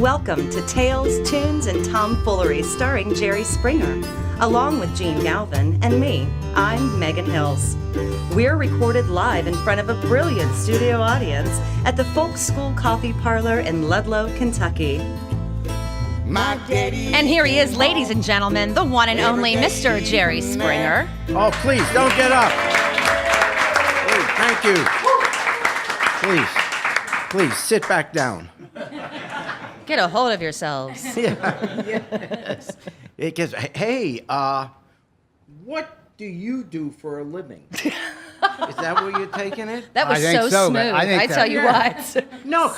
Welcome to Tales, Tunes, and Tomfoolery starring Jerry Springer, along with Gene Galvin and me. I'm Megan Hills. We're recorded live in front of a brilliant studio audience at the Folk School Coffee Parlor in Ludlow, Kentucky. And here he is, ladies and gentlemen, the one and only Mr. Jerry Springer. Oh, please, don't get up. Please, thank you. Please, sit back down. Get a hold of yourselves. Yes. It gets, hey, what do you do for a living? Is that where you're taking it? That was I think so, smooth. but I think tell you what. No,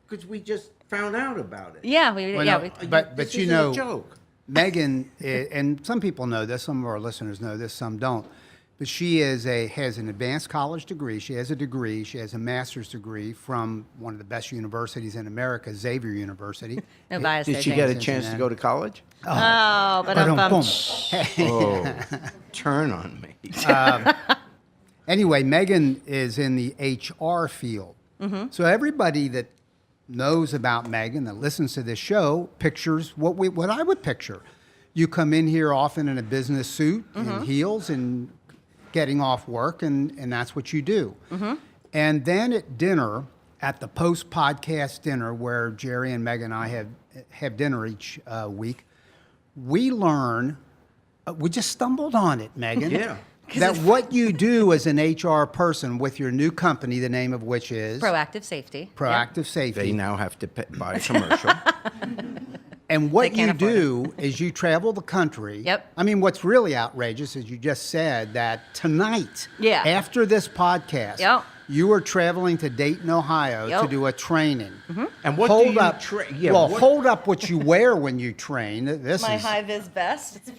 because we just found out about it. Yeah, But This you isn't know, a joke. Megan, and some people know this, some of our listeners know this, some don't. But she has an advanced college degree. She has a degree. She has a master's degree from one of the best universities in America, Xavier University. No bias Did there, she James. get a chance to go to college? Oh, but Oh, turn on me. Anyway, Megan is in the HR field. Mm-hmm. So everybody that knows about Megan, that listens to this show, pictures what I would picture. You come in here often in a business suit and heels and getting off work, and that's what you do. Mm-hmm. And then at dinner, at the post-podcast dinner where Jerry and Megan and I have dinner each week, we learn, we just stumbled on it, Megan. Yeah. That what you do as an HR person with your new company, the name of which is? Proactive Safety. Proactive Safety. They now have to buy a commercial. And what They can't you afford do is you travel the country. Yep. I mean, what's really outrageous is you just said that tonight, after this podcast, Yep. you are traveling to Dayton, Ohio to do a training. Mm-hmm. And what hold do you up, hold up what you wear when you train. This My is high-vis vest. It's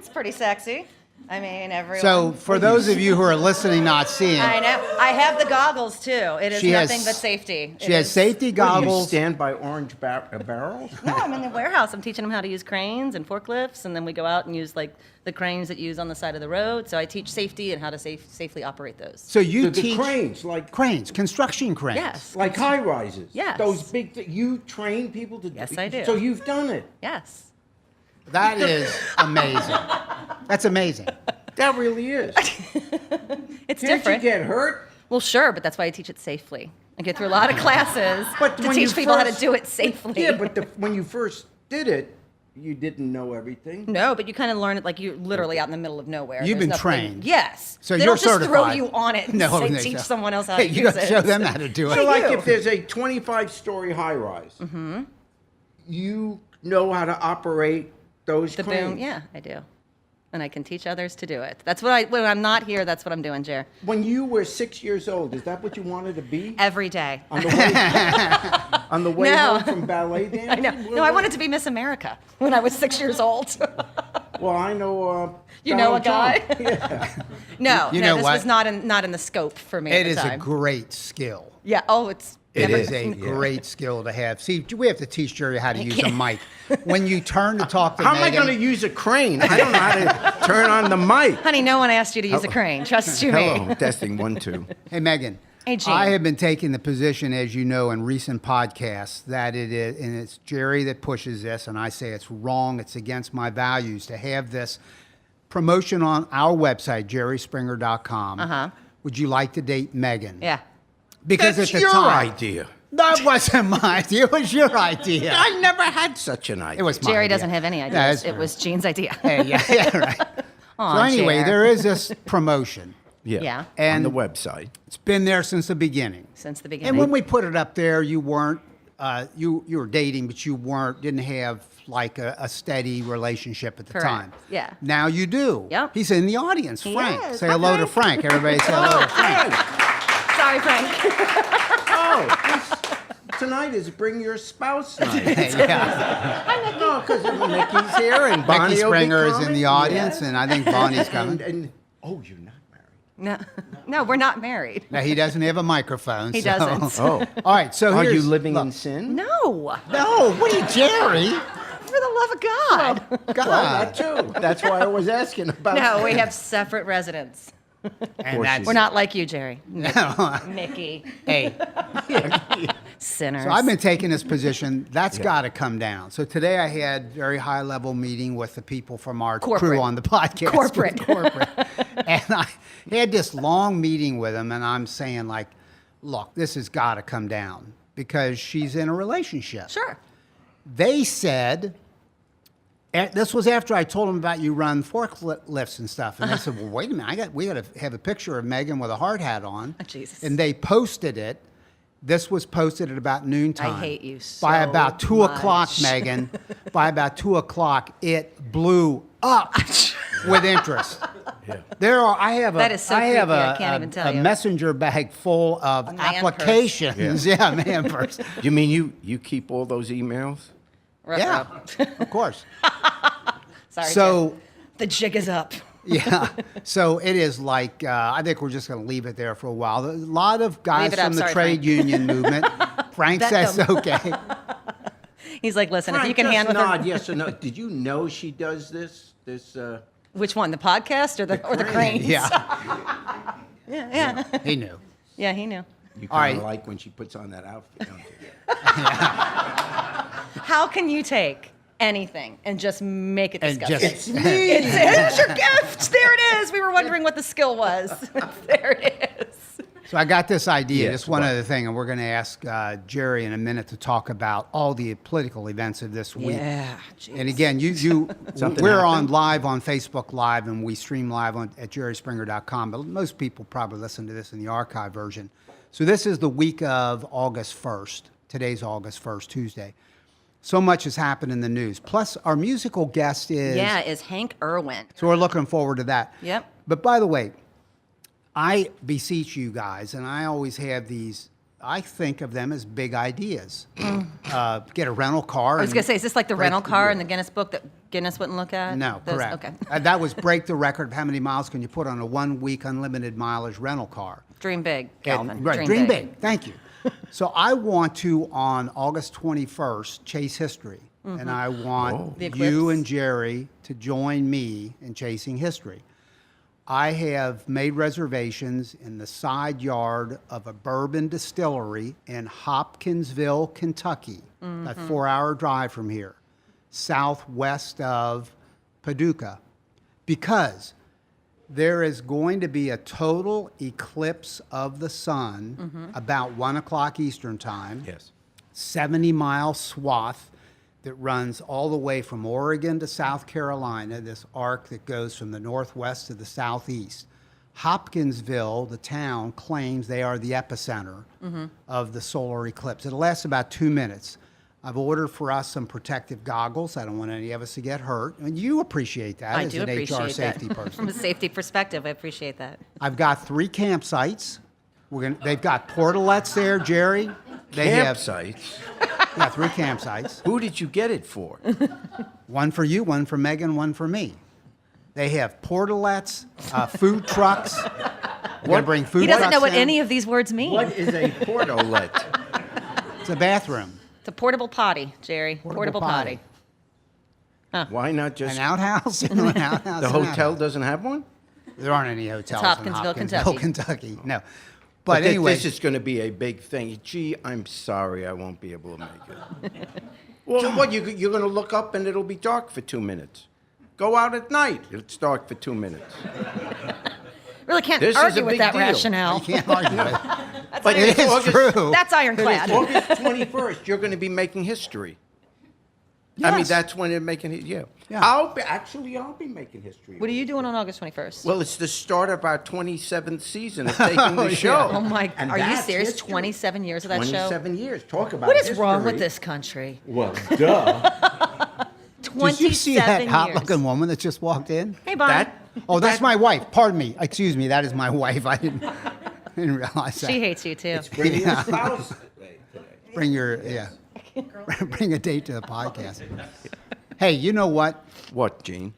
pretty sexy. I mean, everyone. so. For those of you who are listening, not seeing, I know. I have the goggles too. It is She has- nothing but safety. she has safety What, you goggles. stand by orange barrels? No, I'm in the warehouse. I'm teaching them how to use cranes and forklifts, and then we go out and use like the cranes that you use on the side of the road. So I teach safety and how to safely operate those. So you The teach cranes, like construction cranes. Yes. like high rises. Yes. Those big. You train people to. Yes, I do. So you've done it. Yes. That is amazing. That's amazing. That really is. It's Can't different. you get hurt? Well, sure, but that's why I teach it safely. I get through a lot of classes But to when teach you people how to first- do it safely. Yeah, but when you first did it, you didn't know everything. No, but you kind of learn it like you're literally out in the middle of nowhere. You've There's been nothing- trained. Yes. So they you're don't just throw certified. you on it and No, say, they teach don't. someone else how Hey, to you use gotta it. show them how to do it. So, like, do. if there's a 25-story high-rise, you know how to operate those The cranes. boom, yeah, I do. And I can teach others to do it. That's what when I'm not here, that's what I'm doing, Jer. When you were 6 years old, is that what you wanted to be? Every day. On the way, on the way No. home from ballet dancing? I know. No, I wanted to be Miss America when I was 6 years old. Well, I know. You know a Donald guy? Trump. Yeah. No, You no, know this what? was not in the scope for me It at is the a time. great skill. Yeah. Oh, it's. It never- is a great skill to have. See, we have to teach Jerry how to use a mic. When you turn to talk to How am I Megan, going to use a crane? I don't know how to turn on the mic. Honey, no one asked you to use a crane. Trust you Hello, me. testing 1 2. Hey, Megan. Hey, Gene. I have been taking the position, as you know, in recent podcasts, that it is, and it's Jerry that pushes this, and I say it's wrong, it's against my values to have this promotion on our website, jerryspringer.com. Uh-huh. Would you like to date Megan? Yeah. Because That's at the your time, idea. That wasn't my idea. It was your idea. I never had such an idea. It was my Jerry idea. doesn't have any Yeah, ideas. that's It fair. was Gene's idea. Hey, yeah, right. Aw, So anyway, Jer. there is this promotion. Yeah. on And the website. it's been there since the beginning. Since the beginning. And when we put it up there, you weren't you were dating, but you didn't have like a steady relationship at the Correct. time. Yeah. Now you do. Yep. He's in the audience. He Frank. is. Say Hi, hello to Frank. Frank. Everybody say hello to Frank. Sorry, Frank. Tonight is Bring Your Spouse night. Yeah. No, because Mickey's here and Bonnie Becky will be Springer is in coming. the audience, Yes. and I think Bonnie's coming. And oh, you're not married. No, we're not married. Now he doesn't have a microphone. He so- doesn't. Oh, All right. So are you here's- living look. in sin? No. No. What are you, Jerry? For the love of God. God. Well, that too. That's why I was asking about. No, we have separate residents. And that's We're not like you, Jerry. No. Mickey. Hey. Sinners. So I've been taking this position. That's got to come down. So today I had very high level meeting with the people from our Corporate. crew on the podcast. Corporate. And I had this long meeting with them, and I'm saying, like, look, this has got to come down because she's in a relationship. Sure. They said, this was after I told them about you run forklifts and stuff. And they said, well, wait a minute, we got to have a picture of Megan with a hard hat on. Oh, Jesus. And they posted it. This was posted at about noontime. I hate you so By about 2 o'clock, much. Megan, by about 2 o'clock, it blew up with interest. I have That is so I have creepy, I can't even tell a you. messenger bag full of A man applications. Yeah, man purse. You mean you keep all those emails? Yeah, of course. Sorry. So, Tim. The jig is up. yeah. So it is like, I think we're just going to leave it there for a while. A lot of guys Leave it up. from the Sorry, trade Frank. union movement. Frank Bet says them. okay. He's like, listen, if you Frank, can just handle nod it. yes or no. Did you know she does this? Which one, the podcast or the cranes? Yeah, Yeah. he knew. Yeah, he knew. You All kind of right. like when she puts on that outfit, don't you? How can you take anything and just make it And disgusting? just It's your gift. There it is. We were wondering what the skill was. There it is. So I got this idea, Yes, just one what? other thing, and we're going to ask Jerry in a minute to talk about all the political events of this week. Yeah. And again, Something we're on happened? live on Facebook Live, and we stream live at jerryspringer.com. But most people probably listen to this in the archive version. So this is the week of August 1st. Today's August 1st, Tuesday. So much has happened in the news. Plus, our musical guest is. Yeah, is Hank Erwin. So we're looking forward to that. Yep. But by the way, I beseech you guys, and I always have these. I think of them as big ideas. Get a rental car. I was going to say, is this like the rental car in the Guinness book that Guinness wouldn't look at? No, Those- correct. Okay. That was break the record of how many miles can you put on a 1 week unlimited mileage rental car. Dream big, Calvin. Right, dream big. Thank you. So I want to, on August 21st, chase history. And I want The you Eclipse. and Jerry to join me in chasing history. I have made reservations in the side yard of a bourbon distillery in Hopkinsville, Kentucky, a 4-hour drive from here, southwest of Paducah, because there is going to be a total eclipse of the sun about 1 o'clock Eastern time. Yes. 70-mile swath that runs all the way from Oregon to South Carolina, this arc that goes from the northwest to the southeast. Hopkinsville, the town, claims they are the epicenter of the solar eclipse. It'll last about 2 minutes. I've ordered for us some protective goggles. I don't want any of us to get hurt. And you appreciate that I as do an appreciate HR that. safety person. From a safety perspective, I appreciate that. I've got 3 campsites. They've got portalettes there, Jerry. They Campsites? have 3 campsites. Who did you get it for? One for you, one for Megan, one for me. They have portalettes, food trucks. We're going to bring food He trucks doesn't know what in. any of these words mean. What is a portalette? It's a bathroom. It's a portable potty, Jerry. Portable potty. Why not just An outhouse? You know, an outhouse, the an hotel outhouse. doesn't have one? There aren't any hotels Hopkinsville, in Kentucky. Kentucky. No. But But anyway, this is going to be a big thing. Gee, I'm sorry, I won't be able to make it. Well, what you're going to look up and it'll be dark for 2 minutes. Go out at night. It's dark for 2 minutes. Really can't This is argue a with big that deal. rationale. you can't argue it. But It is August, true. That's ironclad. August 21st, you're going to be making history. I mean, Yes. that's when they're making it. Yeah. Yeah. I'll be making history. What are you doing on August 21st? Well, it's the start of our 27th season of taping the show. Oh my! And Are you that's serious? history. 27 years of that show. 27 years. Talk about What is wrong history. with this country? Well, duh. 27 Did you see that years. hot-looking woman that just walked in? Hey, Bob. That Oh, that's my wife. Pardon me. Excuse me. That is my wife. I didn't realize that. She hates you too. bringing your spouse today. Bring bring a date to the podcast. Hey, you know what? What, Gene?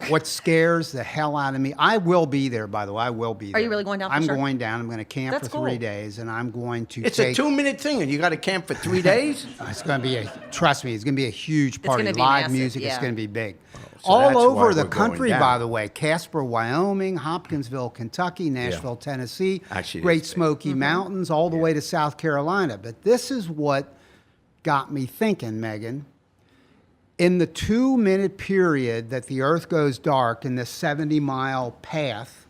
what scares the hell out of me, I will be there, by the way. I will be there. Are you really going down for I'm sure? going down. I'm going to camp That's for 3 cool. days, and I'm going to It's take... a 2-minute thing, and you got to camp for 3 days? It's going to be trust me, it's going to be a huge party. gonna be Live massive, music, it's yeah. going to be big. so that's All why over the we're going country, down. by the way. Casper, Wyoming, Hopkinsville, Kentucky, Nashville, Tennessee, Actually, it Great is big. Smoky Mountains, all the way to South Carolina. But this is what got me thinking, Megan. In the 2-minute period that the Earth goes dark in this 70-mile path,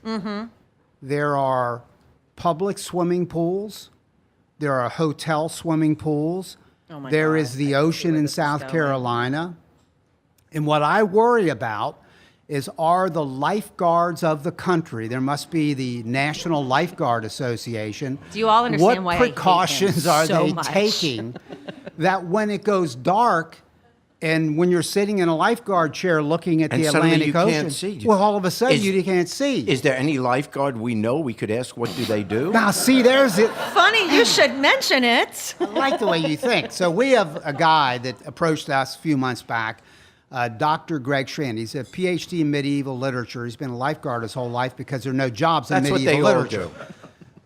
there are public swimming pools, there are hotel swimming pools, Oh my there God, is the I see ocean where in this is South going. Carolina. And what I worry about is, are the lifeguards of the country, there must be the National Lifeguard Association. Do you all understand why I what hate him precautions are so they much? taking that when it goes dark and when you're sitting in a lifeguard chair looking at And the suddenly Atlantic you Ocean, can't see. well, all of a sudden Is- you can't see. Is there any lifeguard we know we could ask what do they do? Now, see, there's it. Funny, you should mention it. I like the way you think. So we have a guy that approached us a few months back, Dr. Greg Strand. He's a PhD in medieval literature. He's been a lifeguard his whole life because there are no jobs in That's what medieval they all literature. do.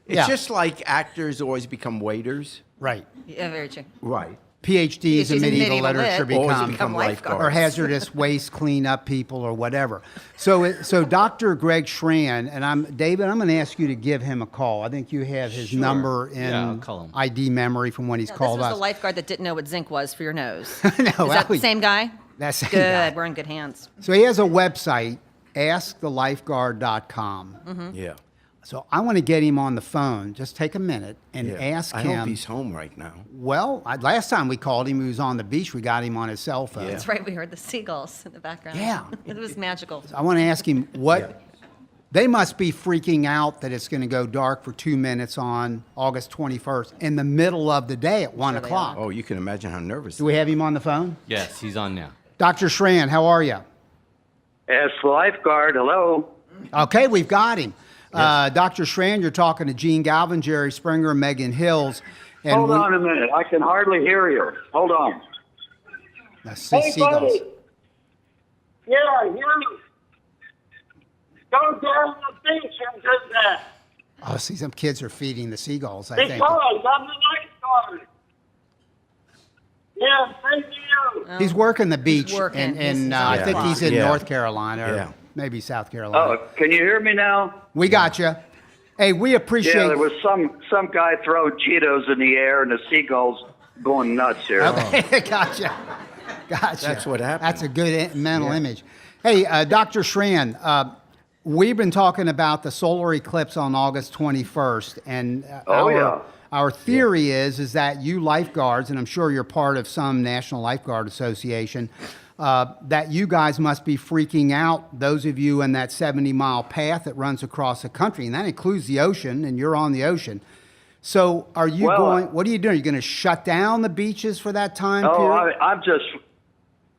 It's Yeah. just like actors always become waiters. Right. Yeah, very true. Right. PhDs in PhDs in medieval medieval literature lit. Always become become lifeguards. or hazardous waste cleanup people or whatever. So Dr. Greg Schran, and David, I'm going to ask you to give him a call. I think you have his number in Yeah, I'll call him. ID memory from when he's This called was us. the lifeguard that didn't know what zinc was for your nose. No, Is that the same guy? That's the same Good. guy. We're in good hands. So he has a website, askthelifeguard.com. Yeah. So I want to get him on the phone. Just take a minute and Yeah. ask I him. hope he's home right now. Well, last time we called him, he was on the beach. We got him on his cell phone. Yeah. That's right. We heard the seagulls in the background. Yeah. It was magical. I want to ask him what they must be freaking out that it's going to go dark for 2 minutes on August 21st in the middle of the day at 1 Sure they o'clock. Oh, you can imagine how nervous. Do we have him on the phone? Yes, he's on now. Dr. Schran, how are you? As the lifeguard, hello. Okay, we've got him. Dr. Schran, you're talking to Gene Galvin, Jerry Springer, Megan Hills. And Hold on a minute. I can hardly hear you. Hold on. Let's see seagulls. buddy. Yeah, I hear you. Go down the beach and do that. Oh, see, some kids are feeding the seagulls, I think. Because I'm the lifeguard. Yeah, thank you. He's working the beach, working. and He's I on think the he's in clock. North Carolina or Yeah. maybe South Carolina. Oh, can you hear me now? We got you. Hey, we appreciate. Yeah, there was some guy throwing Cheetos in the air and the seagulls going nuts here. Okay, gotcha. That's what happened. That's a good mental image. Hey, Dr. Schran, we've been talking about the solar eclipse on August 21st, and our theory is that you lifeguards, and I'm sure you're part of some National Lifeguard Association, that you guys must be freaking out, those of you in that 70-mile path that runs across the country, and that includes the ocean, and you're on the ocean. So are you what are you doing? Are you going to shut down the beaches for that time period?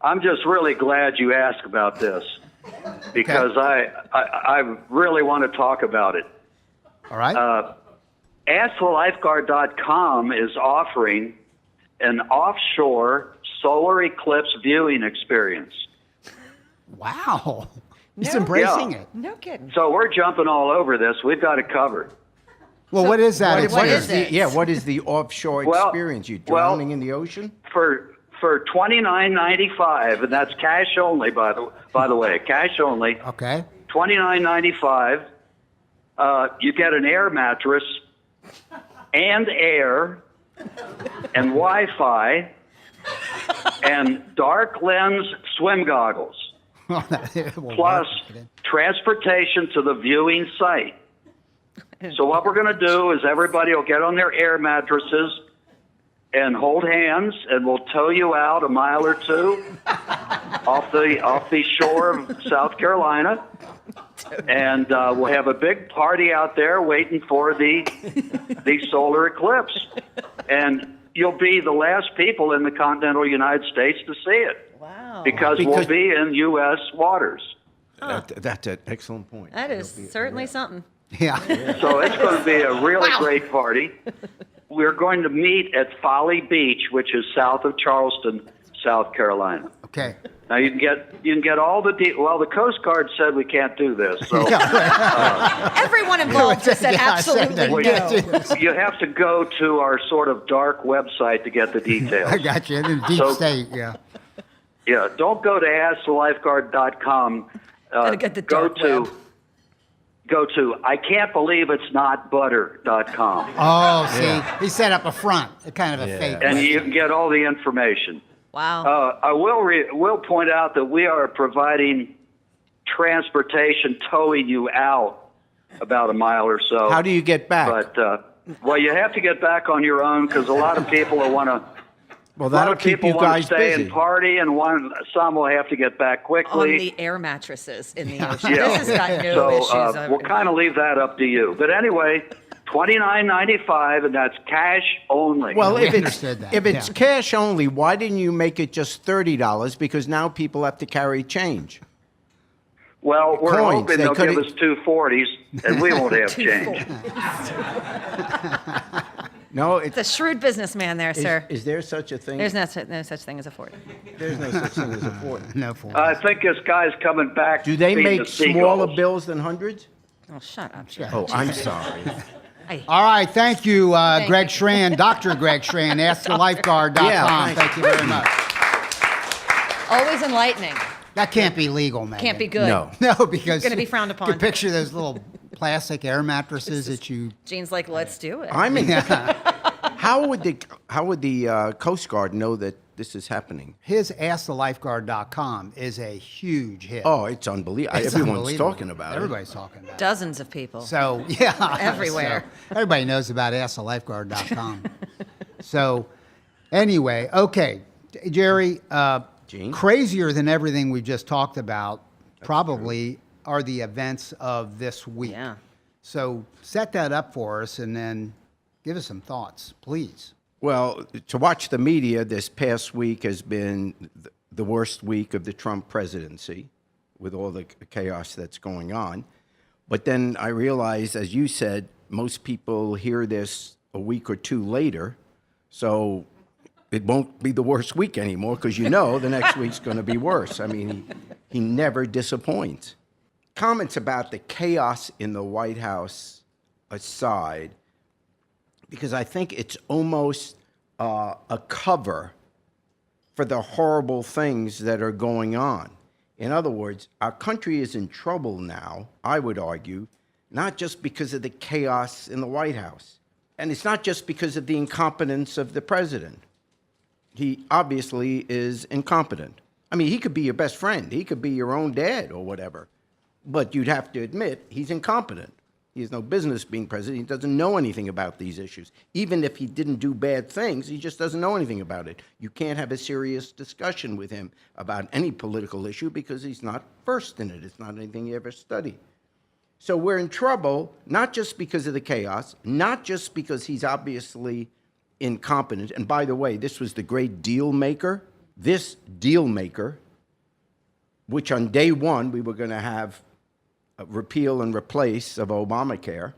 I'm just really glad you asked about this because I really want to talk about it. All right. AskTheLifeguard.com is offering an offshore solar eclipse viewing experience. Wow. He's No. embracing Yeah. it. No kidding. So we're jumping all over this. We've got it covered. Well, what is that? what experience? is it? What is the offshore Well- experience? You well- drowning in the ocean? For $29.95, and that's cash only, by the way, cash only. Okay. $29.95. You get an air mattress and air and Wi-Fi and dark lens swim goggles, plus transportation to the viewing site. So what we're going to do is everybody will get on their air mattresses and hold hands, and we'll tow you out a mile or two off the shore of South Carolina, and we'll have a big party out there waiting for the solar eclipse, and you'll be the last people in the continental United States to see it. Wow. Because we'll be in U.S. waters. That's an excellent point. That is certainly something. Yeah. So it's going to be a really great party. We're going to meet at Folly Beach, which is south of Charleston, South Carolina. Okay. Now you can get all the well. The Coast Guard said we can't do this, so Everyone involved has said Yeah, I said absolutely that. no. you have to go to our sort of dark website to get the details. I got you. In deep So- state, yeah. Yeah, don't go to askthelifeguard.com. Gotta get the go dark to web. go to I can't believe it's not butter.com. Oh, see, he set up a front, a kind of a fake. And website. you can get all the information. Wow. I will point out that we are providing transportation towing you out about a mile or so. How do you get back? But well, you have to get back on your own because a lot of people will want to. Well, A lot that'll of keep people you want guys to stay busy. and party, and some will have to get back On quickly. the air mattresses in the ocean. Yeah. This has got no So issues. we'll kind of leave that up to you. But anyway, $29.95, and that's cash only. Well, We if it's understood that, yeah. cash only, why didn't you make it just $30? Because now people have to carry change. Well, we're coins, hoping they they'll give could've- us 240s, and we won't have change. No, It's a shrewd businessman there, sir. is there such a thing? There's no such thing as a Ford. There's no such thing as a Ford. No for I think this guy's coming back. Do they feeding make the smaller seagulls. bills than hundreds? Oh, shut up, Joe. Oh, I'm sorry. All right, thank you, Greg Schran, Dr. Greg Schran, AskTheLifeguard.com. Yeah, thank you very much. Always enlightening. That can't be legal, man. Can't be good. No. No, because Gonna be frowned You upon. can picture those little plastic air mattresses that you. Gene's like, let's do it. I mean, how would the Coast Guard know that this is happening? His AskTheLifeguard.com is a huge hit. Oh, it's unbelievable. It's Everyone's unbelievable. talking about Everybody's talking about it. Dozens of people. So, yeah. Everywhere. So, everybody knows about AskTheLifeguard.com. So, anyway, okay. Jerry, Gene? crazier than everything we just talked about probably are the events of this week. Yeah. So, set that up for us and then give us some thoughts, please. Well, to watch the media this past week has been the worst week of the Trump presidency with all the chaos that's going on. But then I realized, as you said, most people hear this a week or two later, so it won't be the worst week anymore because you know the next week's going to be worse. I mean, he never disappoints. Comments about the chaos in the White House aside, because I think it's almost a cover for the horrible things that are going on. In other words, our country is in trouble now, I would argue, not just because of the chaos in the White House. And it's not just because of the incompetence of the president. He obviously is incompetent. I mean, he could be your best friend. He could be your own dad or whatever. But you'd have to admit he's incompetent. He has no business being president. He doesn't know anything about these issues. Even if he didn't do bad things, he just doesn't know anything about it. You can't have a serious discussion with him about any political issue because he's not versed in it. It's not anything he ever studied. So we're in trouble, not just because of the chaos, not just because he's obviously incompetent. And by the way, this was the great deal maker. This deal maker, which on day one we were going to have a repeal and replace of Obamacare,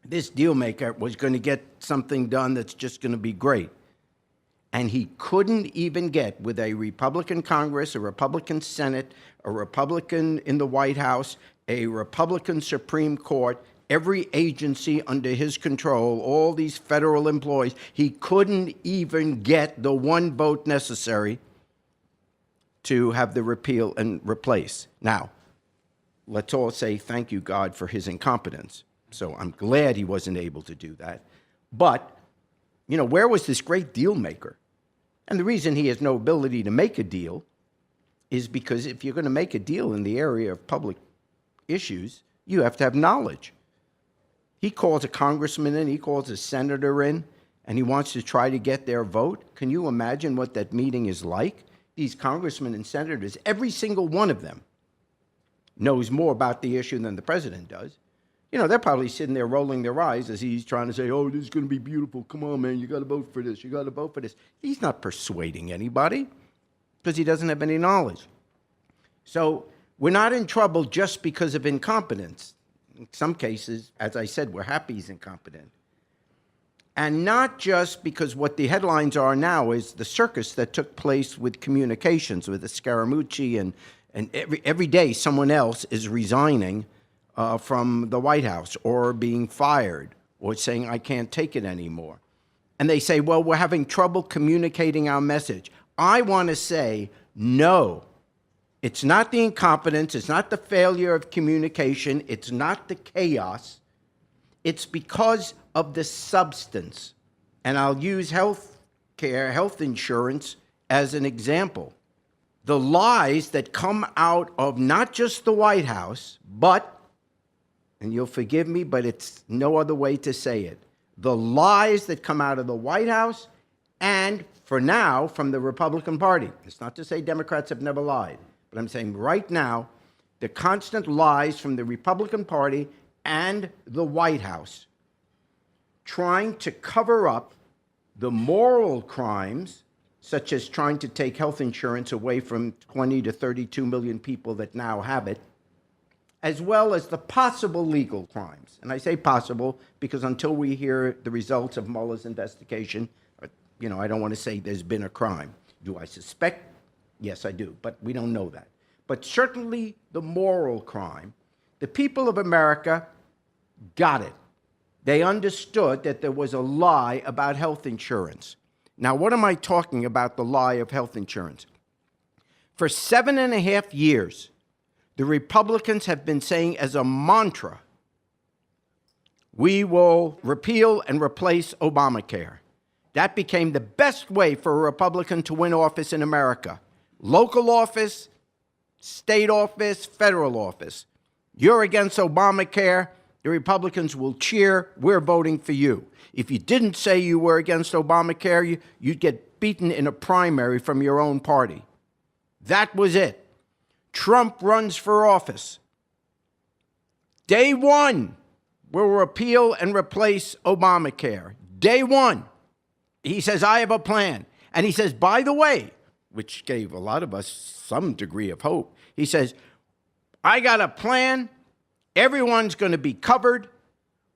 this deal maker was going to get something done that's just going to be great. And he couldn't even get, with a Republican Congress, a Republican Senate, a Republican in the White House, a Republican Supreme Court, every agency under his control, all these federal employees, he couldn't even get the one vote necessary to have the repeal and replace. Now, let's all say thank you, God, for his incompetence. So I'm glad he wasn't able to do that. But, you know, where was this great deal maker? And the reason he has no ability to make a deal is because if you're going to make a deal in the area of public issues, you have to have knowledge. He calls a congressman in, he calls a senator in, and he wants to try to get their vote. Can you imagine what that meeting is like? These congressmen and senators, every single one of them, knows more about the issue than the president does. You know, they're probably sitting there rolling their eyes as he's trying to say, oh, this is going to be beautiful. Come on, man, you got to vote for this. You got to vote for this. He's not persuading anybody because he doesn't have any knowledge. So we're not in trouble just because of incompetence. In some cases, as I said, we're happy he's incompetent. And not just because what the headlines are now is the circus that took place with communications, with the Scaramucci, and every day someone else is resigning from the White House or being fired or saying, I can't take it anymore. And they say, well, we're having trouble communicating our message. I want to say, no. It's not the incompetence. It's not the failure of communication. It's not the chaos. It's because of the substance. And I'll use health care, health insurance, as an example. The lies that come out of not just the White House, but, and you'll forgive me, but it's no other way to say it, the lies that come out of the White House and, for now, from the Republican Party. It's not to say Democrats have never lied, but I'm saying right now, the constant lies from the Republican Party and the White House trying to cover up the moral crimes, such as trying to take health insurance away from 20 to 32 million people that now have it, as well as the possible legal crimes. And I say possible because until we hear the results of Mueller's investigation, I don't want to say there's been a crime. Do I suspect? Yes, I do, but we don't know that. But certainly the moral crime, the people of America got it. They understood that there was a lie about health insurance. Now, what am I talking about, the lie of health insurance? For 7.5 years, the Republicans have been saying as a mantra, we will repeal and replace Obamacare. That became the best way for a Republican to win office in America. Local office, state office, federal office. You're against Obamacare, the Republicans will cheer, we're voting for you. If you didn't say you were against Obamacare, you'd get beaten in a primary from your own party. That was it. Trump runs for office. Day one, we'll repeal and replace Obamacare. Day one. He says, I have a plan. And he says, by the way, which gave a lot of us some degree of hope, he says, I got a plan. Everyone's going to be covered.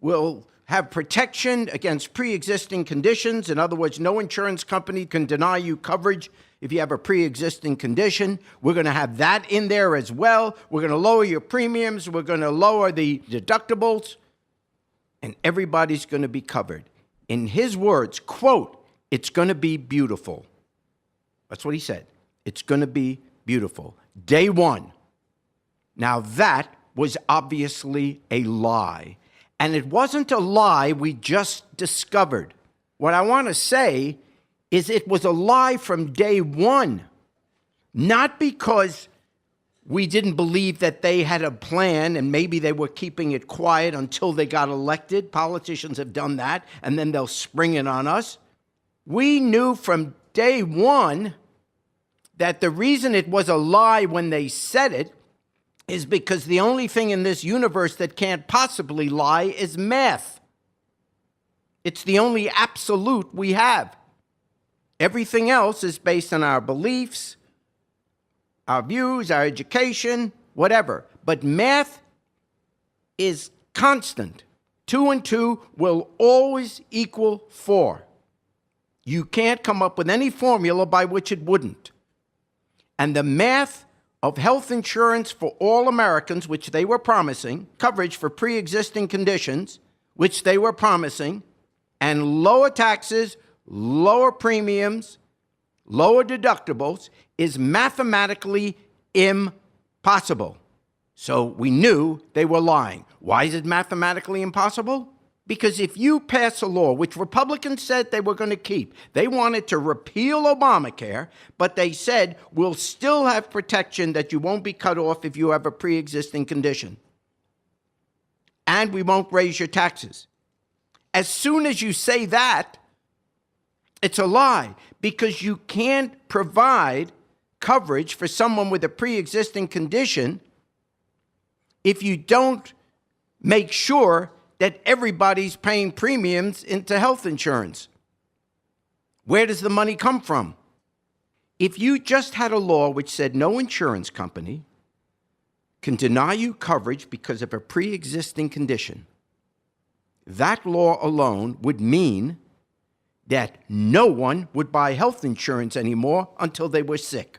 We'll have protection against pre-existing conditions. In other words, no insurance company can deny you coverage if you have a pre-existing condition. We're going to have that in there as well. We're going to lower your premiums. We're going to lower the deductibles. And everybody's going to be covered. In his words, quote, it's going to be beautiful. That's what he said. It's going to be beautiful. Day one. Now that was obviously a lie. And it wasn't a lie we just discovered. What I want to say is it was a lie from day one. Not because we didn't believe that they had a plan and maybe they were keeping it quiet until they got elected. Politicians have done that, and then they'll spring it on us. We knew from day one that the reason it was a lie when they said it is because the only thing in this universe that can't possibly lie is math. It's the only absolute we have. Everything else is based on our beliefs, our views, our education, whatever. But math is constant. 2 and 2 will always equal 4. You can't come up with any formula by which it wouldn't. And the math of health insurance for all Americans, which they were promising, coverage for pre-existing conditions, which they were promising, and lower taxes, lower premiums, lower deductibles, is mathematically impossible. So we knew they were lying. Why is it mathematically impossible? Because if you pass a law, which Republicans said they were going to keep, they wanted to repeal Obamacare, but they said we'll still have protection that you won't be cut off if you have a pre-existing condition. And we won't raise your taxes. As soon as you say that, it's a lie, because you can't provide coverage for someone with a pre-existing condition if you don't make sure that everybody's paying premiums into health insurance. Where does the money come from? If you just had a law which said no insurance company can deny you coverage because of a pre-existing condition, that law alone would mean that no one would buy health insurance anymore until they were sick.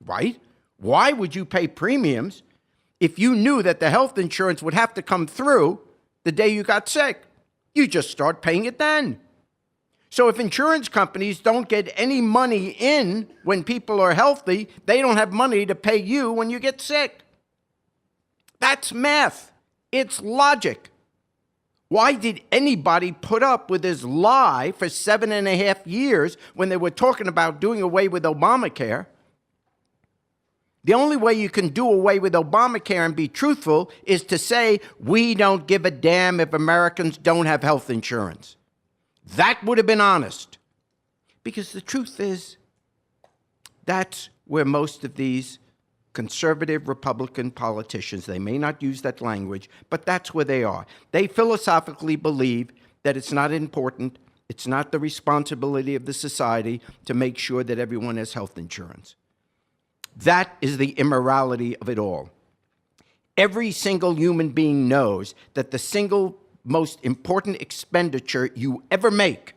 Right? Why would you pay premiums if you knew that the health insurance would have to come through the day you got sick? You just start paying it then. So if insurance companies don't get any money in when people are healthy, they don't have money to pay you when you get sick. That's math. It's logic. Why did anybody put up with this lie for 7.5 years when they were talking about doing away with Obamacare? The only way you can do away with Obamacare and be truthful is to say, we don't give a damn if Americans don't have health insurance. That would have been honest. Because the truth is, that's where most of these conservative Republican politicians, they may not use that language, but that's where they are. They philosophically believe that it's not important, it's not the responsibility of the society to make sure that everyone has health insurance. That is the immorality of it all. Every single human being knows that the single most important expenditure you ever make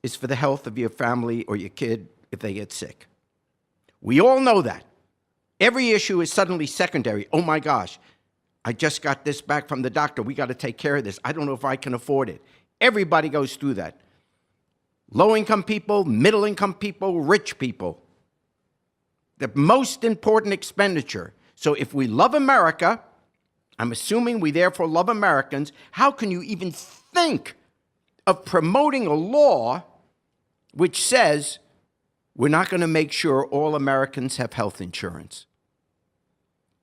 is for the health of your family or your kid if they get sick. We all know that. Every issue is suddenly secondary. Oh my gosh, I just got this back from the doctor. We got to take care of this. I don't know if I can afford it. Everybody goes through that. Low-income people, middle-income people, rich people. The most important expenditure. So if we love America, I'm assuming we therefore love Americans, how can you even think of promoting a law which says we're not going to make sure all Americans have health insurance?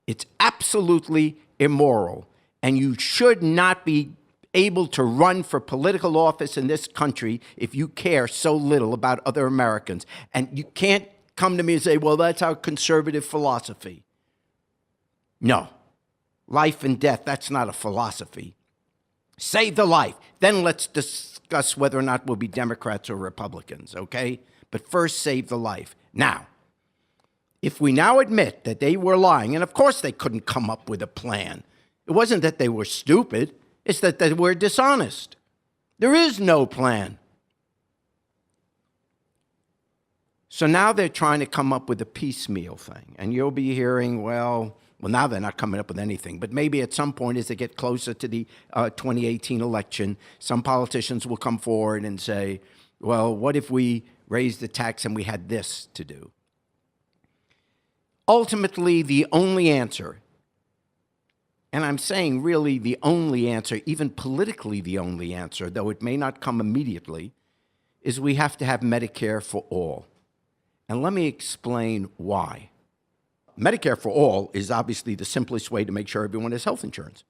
It's absolutely immoral, and you should not be able to run for political office in this country if you care so little about other Americans. And you can't come to me and say, well, that's our conservative philosophy. No. Life and death, that's not a philosophy. Save the life. Then let's discuss whether or not we'll be Democrats or Republicans, okay? But first, save the life. Now, if we now admit that they were lying, and of course they couldn't come up with a plan. It wasn't that they were stupid. It's that they were dishonest. There is no plan. So now they're trying to come up with a piecemeal thing. And you'll be hearing, well, now they're not coming up with anything. But maybe at some point as they get closer to the 2018 election, some politicians will come forward and say, well, what if we raised the tax and we had this to do? Ultimately, the only answer, and I'm saying really the only answer, even politically the only answer, though it may not come immediately, is we have to have Medicare for all. And let me explain why. Medicare for all is obviously the simplest way to make sure everyone has health insurance.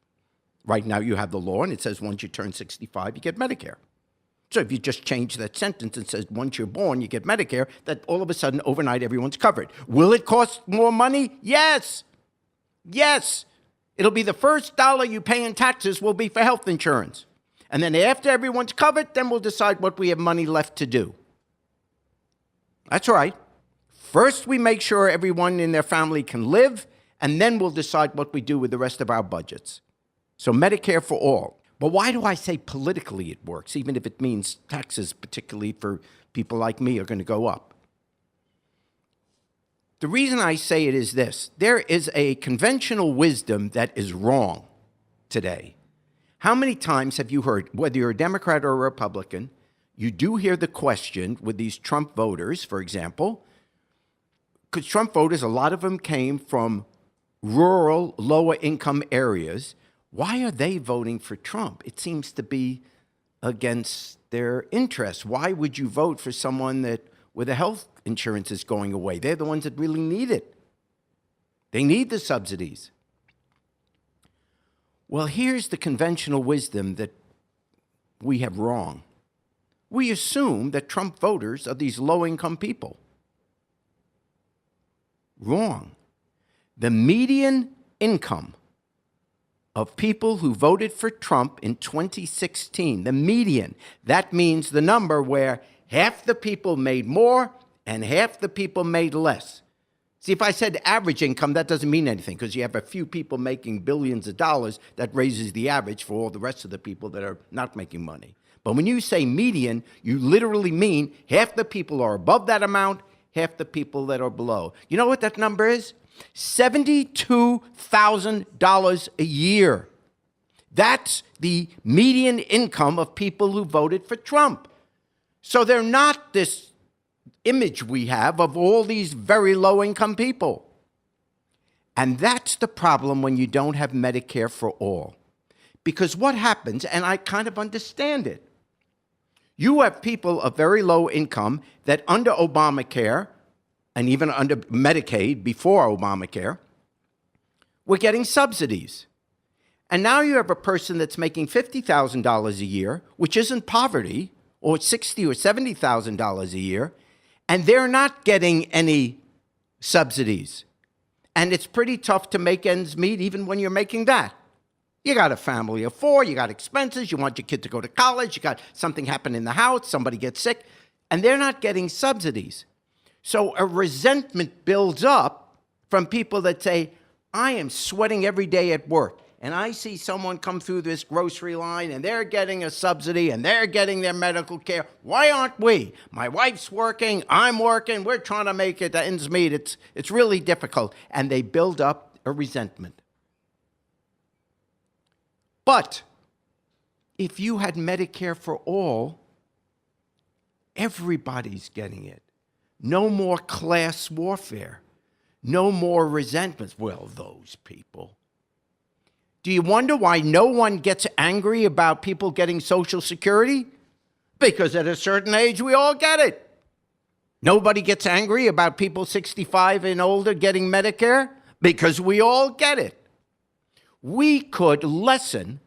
Right now you have the law and it says once you turn 65, you get Medicare. So if you just change that sentence and says once you're born, you get Medicare, that all of a sudden overnight everyone's covered. Will it cost more money? Yes. Yes. It'll be the first dollar you pay in taxes will be for health insurance. And then after everyone's covered, then we'll decide what we have money left to do. That's right. First, we make sure everyone in their family can live, and then we'll decide what we do with the rest of our budgets. So Medicare for all. But why do I say politically it works, even if it means taxes, particularly for people like me, are going to go up? The reason I say it is this. There is a conventional wisdom that is wrong today. How many times have you heard, whether you're a Democrat or a Republican, you do hear the question with these Trump voters, for example, because Trump voters, a lot of them came from rural, lower-income areas. Why are they voting for Trump? It seems to be against their interests. Why would you vote for someone where the health insurance is going away? They're the ones that really need it. They need the subsidies. Well, here's the conventional wisdom that we have wrong. We assume that Trump voters are these low-income people. Wrong. The median income of people who voted for Trump in 2016, the median, that means the number where half the people made more and half the people made less. See, if I said average income, that doesn't mean anything because you have a few people making billions of dollars that raises the average for all the rest of the people that are not making money. But when you say median, you literally mean half the people are above that amount, half the people that are below. You know what that number is? $72,000 a year. That's the median income of people who voted for Trump. So they're not this image we have of all these very low-income people. And that's the problem when you don't have Medicare for all. Because what happens, and I kind of understand it, you have people of very low income that under Obamacare, and even under Medicaid before Obamacare, were getting subsidies. And now you have a person that's making $50,000 a year, which isn't poverty, or $60,000 or $70,000 a year, and they're not getting any subsidies. And it's pretty tough to make ends meet even when you're making that. You got a family of four, you got expenses, you want your kid to go to college, you got something happen in the house, somebody gets sick, and they're not getting subsidies. So a resentment builds up from people that say, I am sweating every day at work, and I see someone come through this grocery line, and they're getting a subsidy, and they're getting their medical care. Why aren't we? My wife's working, I'm working, we're trying to make it ends meet. It's really difficult, and they build up a resentment. But if you had Medicare for all, everybody's getting it. No more class warfare. No more resentments. Well, those people. Do you wonder why no one gets angry about people getting Social Security? Because at a certain age, we all get it. Nobody gets angry about people 65 and older getting Medicare? Because we all get it. We could lessen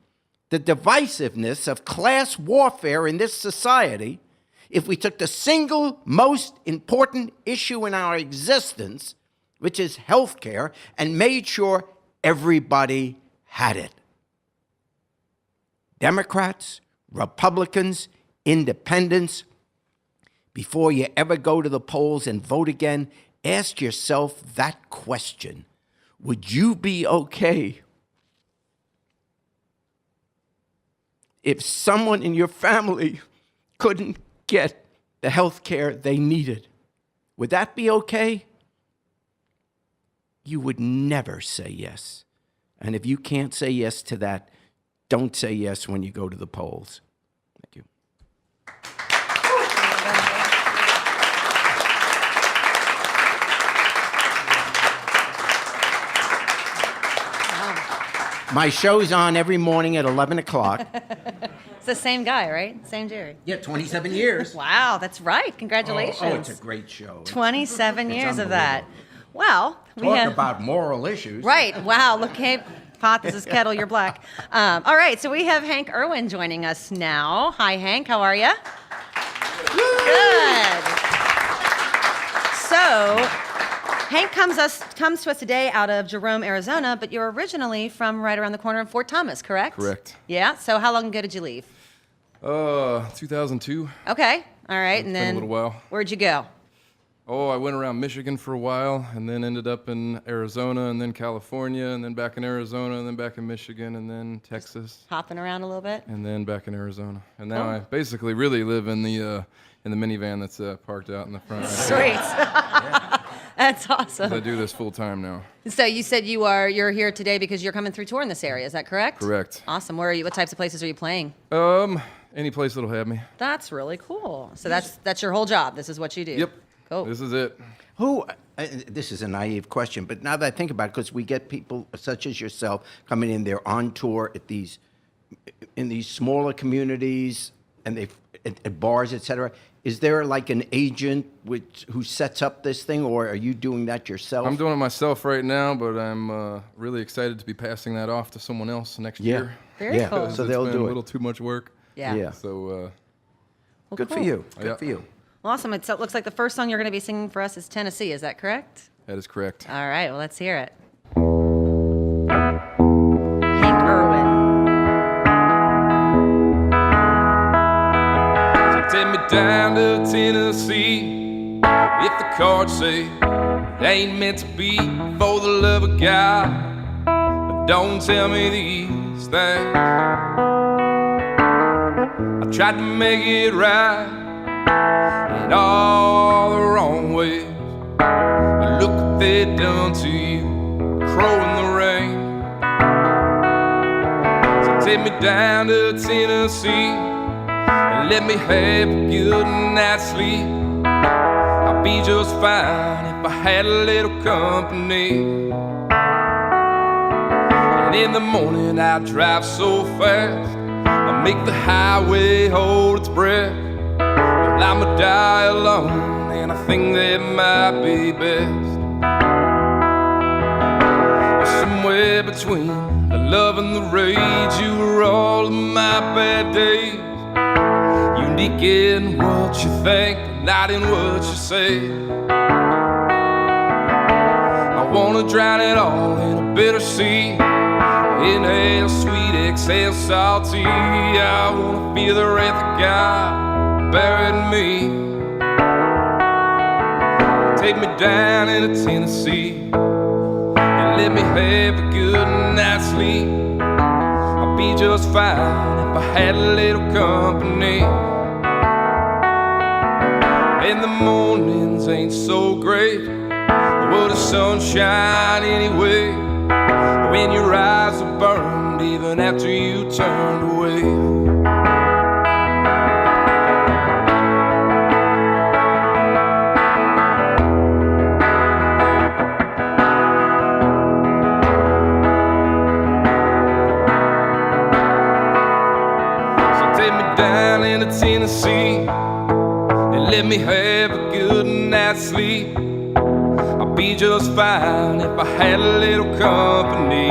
the divisiveness of class warfare in this society if we took the single most important issue in our existence, which is health care, and made sure everybody had it. Democrats, Republicans, independents, before you ever go to the polls and vote again, ask yourself that question. Would you be okay if someone in your family couldn't get the health care they needed? Would that be okay? You would never say yes. And if you can't say yes to that, don't say yes when you go to the polls. Thank you. My show's on every morning at 11 o'clock. It's the same guy, right? Same Jerry. Yeah, 27 years. Wow, that's right. Congratulations. Oh, it's a great show. 27 It's years of that. unbelievable. Well, we Talk have about moral issues. right. Wow. Look, hey, pot. This is kettle. You're black. All right. So we have Hank Erwin joining us now. Hi, Hank. How are you? Good. So, Hank comes to us today out of Jerome, Arizona, but you're originally from right around the corner in Fort Thomas, correct? Correct. Yeah. So how long ago did you leave? 2002. Okay. All right. And It's been a then little while. where'd you go? Oh, I went around Michigan for a while, and then ended up in Arizona, and then California, and then back in Arizona, and then back in Michigan, and then Texas, Hopping around a little bit. and then back in Arizona. And now Cool. I basically really live in the minivan that's parked out in the front. Sweet. That's awesome. I do this full time now. So you said you're here today because you're coming through tour in this area. Is that correct? Correct. Awesome. Where are you? What types of places are you playing? Any place that'll have me. That's really cool. So that's your whole job. This is what you do. Yep. Cool. This is it. This is a naive question, but now that I think about it, because we get people such as yourself coming in, they're on tour in these smaller communities, and at bars, etc. Is there like an agent who sets up this thing, or are you doing that yourself? I'm doing it myself right now, but I'm really excited to be passing that off to someone else next year. Very cool. So It's they'll been do a it. little too much work. Yeah. Yeah. So Well, Good for cool. you. Good Yeah. for you. Awesome. So it looks like the first song you're going to be singing for us is Tennessee. Is that correct? that is correct. All right. Well, let's hear it. Hank Erwin. So take me down to Tennessee if the cards say It ain't meant to be for the love of God. But don't tell me these things. I tried to make it right in all the wrong ways. But look what they done to you, crow in the rain. So take me down to Tennessee and let me have a good night's sleep. I'll be just fine if I had a little company. And in the morning I drive so fast, I make the highway hold its breath. Well, I'ma die alone, and I think that might be best. Somewhere between the love and the rage, you were all of my bad days. Unique in what you think, but not in what you say. I wanna drown it all in a bitter sea. Inhale sweet, exhale salty. I wanna feel the wrath of God buried in me. Take me down into Tennessee and let me have a good night's sleep. I'll be just fine if I had a little company. And the mornings ain't so great, but the sunshine anyway. When your eyes are burned, even after you turned away. So take me down into Tennessee and let me have a good night's sleep. I'll be just fine if I had a little company.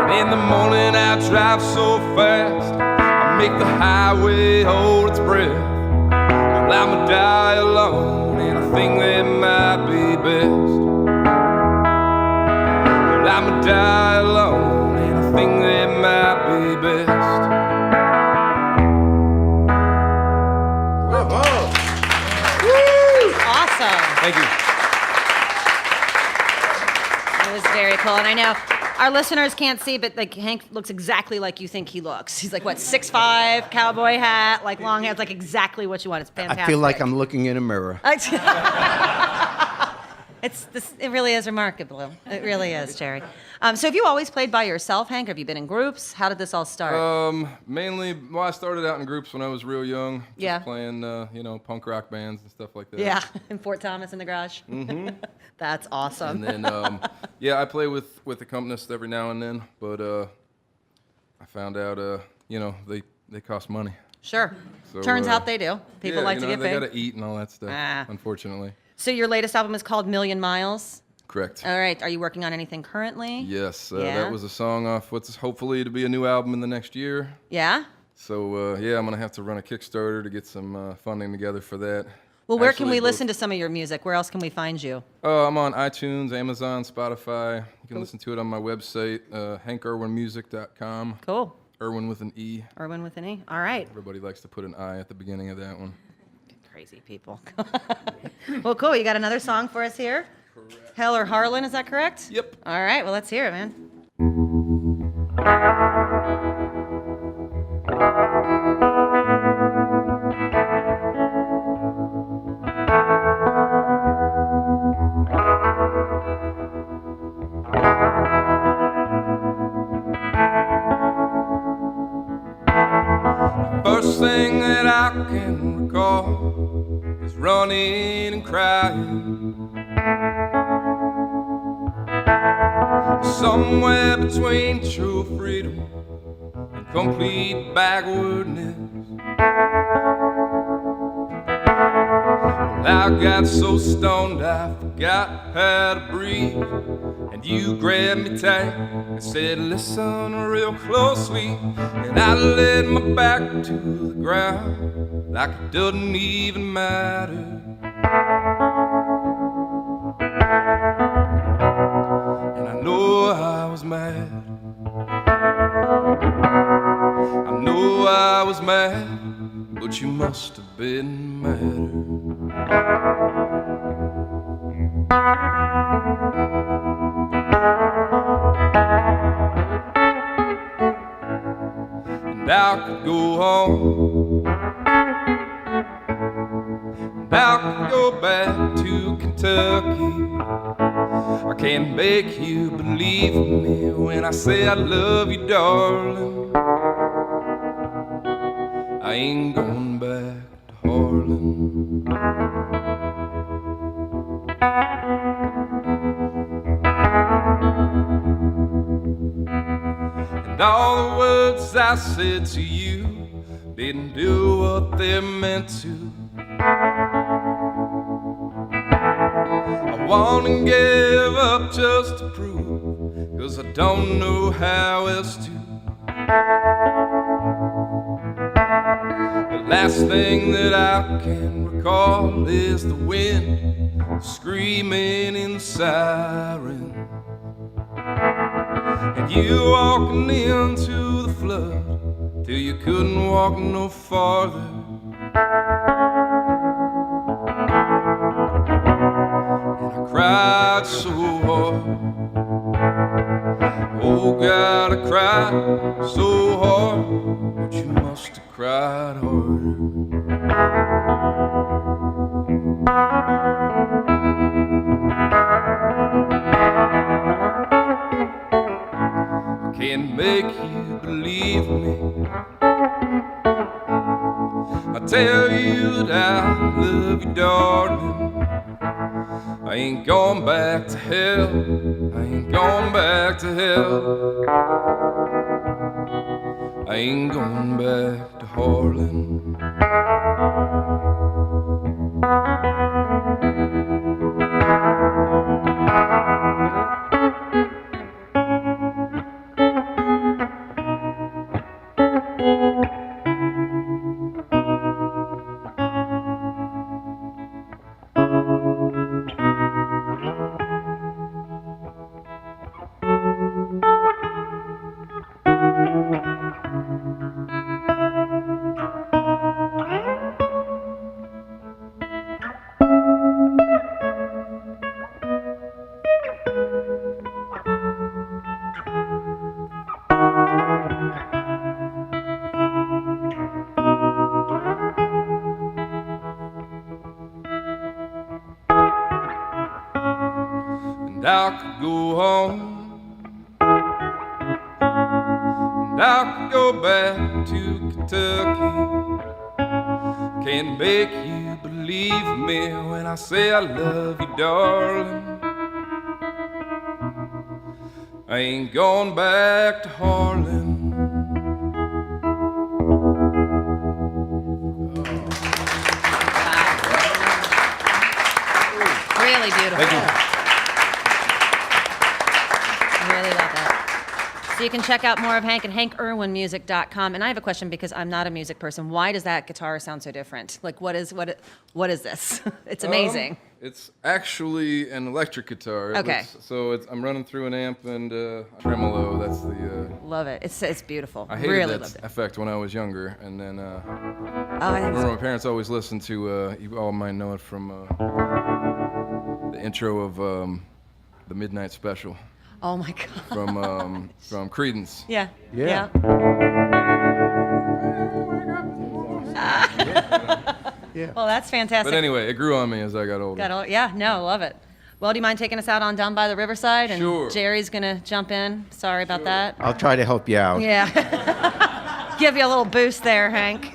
And in the morning I drive so fast, I make the highway hold its breath. Well, I'ma die alone, and I think that might be best. Well, I'ma die alone, and I think that might be best. Awesome. Thank you. It was very cool. And I know our listeners can't see, but like Hank looks exactly like you think he looks. He's like, what, 6'5", cowboy hat, like long hair. It's like exactly what you want. It's fantastic. I feel like I'm looking in a mirror. It really is remarkable. It really is, Jerry. So have you always played by yourself, Hank? Have you been in groups? How did this all start? Mainly, well, I started out in groups when I was real young. Just Yeah. playing, punk rock bands and stuff like that. Yeah, in Fort Thomas in the garage. Mm-hmm. That's awesome. And then, I play with accompanists every now and then, but I found out, they cost money. Sure. So, Turns out they do. People like to get they paid. gotta eat and all that stuff, unfortunately. So your latest album is called Million Miles. Correct. All right. Are you working on anything currently? Yes, Yeah. that was a song off what's hopefully to be a new album in the next year. Yeah? So, I'm going to have to run a Kickstarter to get some funding together for that. Well, where can we listen to some of your music? Where else can we find you? I'm on iTunes, Amazon, Spotify. You can listen to it on my website, hankerwinmusic.com. Cool. Erwin with an E. Erwin with an E. All right. Everybody likes to put an I at the beginning of that one. Crazy people. Well, cool. You got another song for us here? Correct. Hell or Harlan, is that correct? Yep. All right. Well, let's hear it, man. First thing that I can recall is running and crying. Somewhere between true freedom and complete backwardness. Well, I got so stoned I forgot how to breathe. And you grabbed me tight and said, listen real closely. And I laid my back to the ground like it doesn't even matter. And I know I was mad. I know I was mad, but you must have been madder. And I could go home, and I could go back to Kentucky. I can't make you believe me when I say I love you, darling. I ain't going back to Harlan. And all the words I said to you didn't do what they meant to. I wanna give up just to prove, 'cause I don't know how else to. The last thing that I can recall is the wind screaming in the siren, and you walking into the flood till you couldn't walk no farther. And I cried so hard, oh God, I cried so hard, but you must have cried harder. I can't make you believe me. I tell you that I love you, darling. I ain't going back to hell. I ain't going back to hell. I ain't going back to Harlan. And I could go home, and I could go back to Kentucky. Can't make you believe me when I say I love you, darling. I ain't going back to Harlan. Really beautiful. Thank you. Really love that. So you can check out more of Hank at hankerwinmusic.com. And I have a question because I'm not a music person. Why does that guitar sound so different? Like, what is this? It's amazing. It's actually an electric guitar. Okay. I'm running through an amp and tremolo. That's the. Love it. It's beautiful. I hated really that loved it. effect when I was younger, and then Oh, I I think remember so. my parents always listened to. You all might know it from the intro of the Midnight Special Oh my God. from Creedence. Yeah. Yeah. Yeah. Well, that's fantastic. But anyway, it grew on me as I got older. Love it. Well, do you mind taking us out on Down by the Riverside? And Sure. Jerry's gonna jump in. Sorry about that. I'll try to help you out. Yeah. Give you a little boost there, Hank.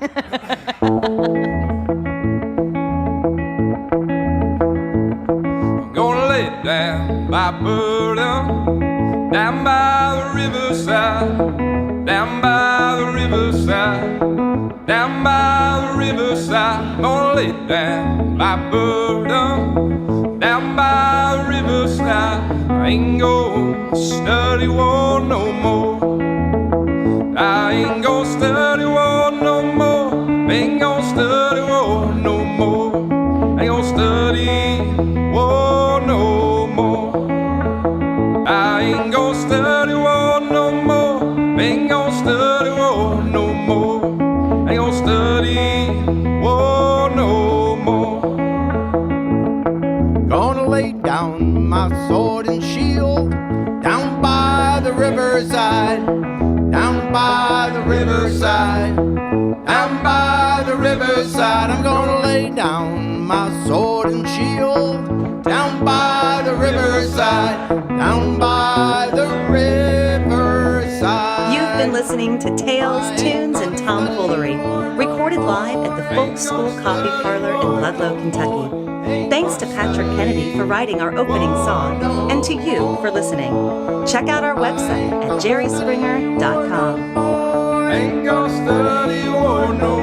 I'm gonna lay down by Burnham, down by the riverside, down by the riverside, down by the riverside. I'm gonna lay down by Burnham, down by the riverside. I ain't gonna study war no more. I ain't gonna study war no more. Ain't gonna study war no more. Ain't gonna study war no more. I ain't gonna study war no more. Ain't gonna study war no more. Ain't gonna study war no more. Gonna lay down my sword and shield down by the riverside, down by the riverside, down by the riverside. I'm gonna lay down my sword and shield down by the riverside, down by the riverside. You've been listening to Tales, Tunes, and Tomfoolery, recorded live at the Folk School Coffee Parlor in Ludlow, Kentucky. Thanks to Patrick Kennedy for writing our opening song, and to you for listening. Check out our website at jerryspringer.com. Ain't gonna study war no